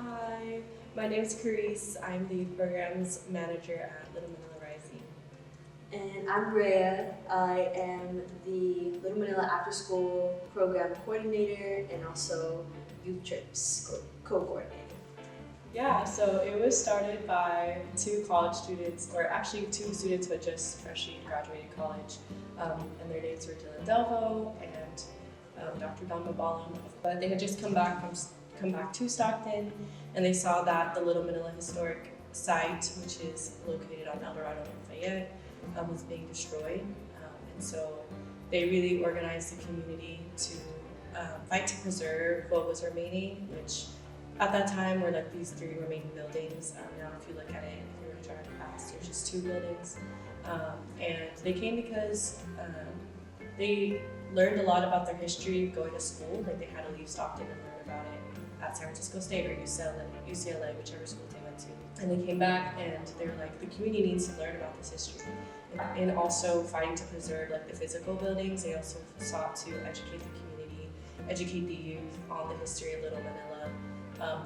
Hi, my name is Carice. I'm the programs manager at Little Manila Rising. And I'm Rhea. I am the Little Manila After School Program Coordinator and also Youth Trips Co-Coordinator. Yeah, so it was started by two college students, or actually two students who had just freshly graduated college, and their names were Dylan Delvo and Dr. Don Mabalam. But they had just come back to Stockton, and they saw that the Little Manila Historic Site, which is located on El Dorado and Fayette, was being destroyed, and so they really organized the community to fight to preserve what was remaining, which at that time were like these three remaining buildings. Now if you look at it, if you were to drive past, there's just two buildings. And they came because they learned a lot about their history going to school. Like they had to leave Stockton and learn about it at San Francisco State or UCLA, whichever school they went to. And they came back and they were like, the community needs to learn about this history. And also fighting to preserve like the physical buildings, they also sought to educate the community, educate the youth on the history of Little Manila,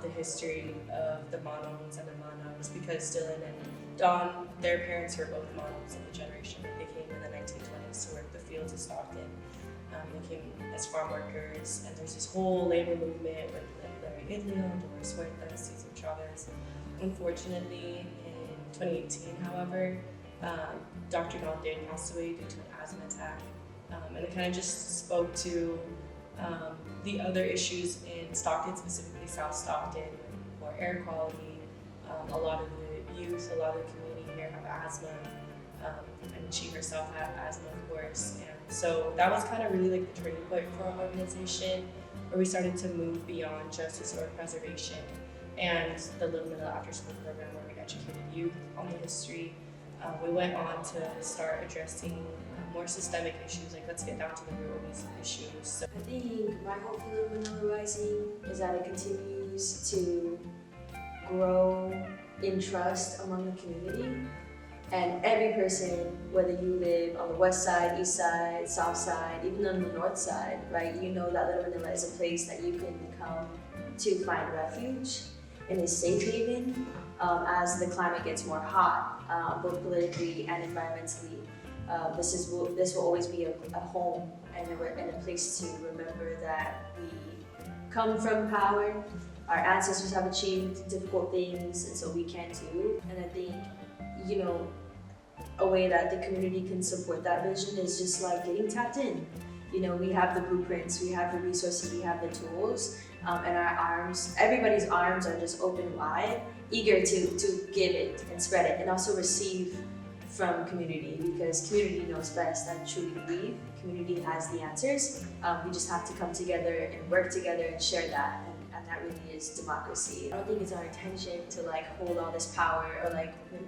the history of the Manongs and the Manangs, because Dylan and Don, their parents were both Manongs of the generation. They came in the 1920s to work the fields of Stockton. They came as farm workers, and there's this whole labor movement with Larry Idlio, Dolores Huerta, Cesar Chavez. Unfortunately, in 2018, however, Dr. Don did pass away due to an asthma attack, and it kind of just spoke to the other issues in Stockton, specifically South Stockton, with poor air quality. A lot of the youth, a lot of the community here have asthma, and she herself had asthma, of course. And so that was kind of really like the turning point for our organization, where we started to move beyond just historic preservation and the Little Manila After School program, where we educated youth on the history. We went on to start addressing more systemic issues, like let's get down to the root of these issues. So I think my hope for Little Manila Rising is that it continues to grow in trust among the community. And every person, whether you live on the west side, east side, south side, even on the north side, right? You know that Little Manila is a place that you can come to find refuge and a safe haven as the climate gets more hot, both politically and environmentally. This will always be a home and a place to remember that we come from power. Our ancestors have achieved difficult things, and so we can too. And I think, a way that the community can support that vision is just like getting tapped in. We have the blueprints, we have the resources, we have the tools, and everybody's arms are just open wide, eager to give it and spread it, and also receive from community, because community knows best. I truly believe community has the answers. We just have to come together and work together and share that, and that really is democracy. I don't think it's our intention to hold all this power or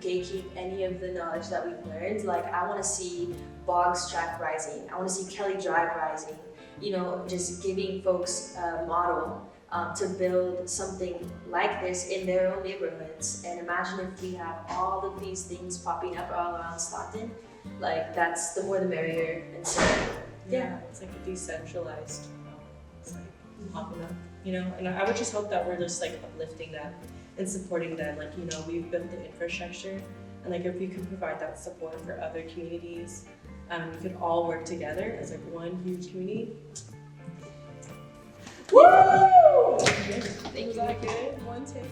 gatekeep any of the knowledge that we've learned. I want to see Boggs Track rising. I want to see Kelly Drive rising. Just giving folks a model to build something like this in their own neighborhoods. And imagine if we have all of these things popping up all around Stockton. That's the more the merrier. And so, yeah. It's like a decentralized, it's like popping up, and I would just hope that we're just uplifting that and supporting that. We've built the infrastructure, and if we could provide that support for other communities, we could all work together as one huge community. Woo! Thank you. Was that good? One take.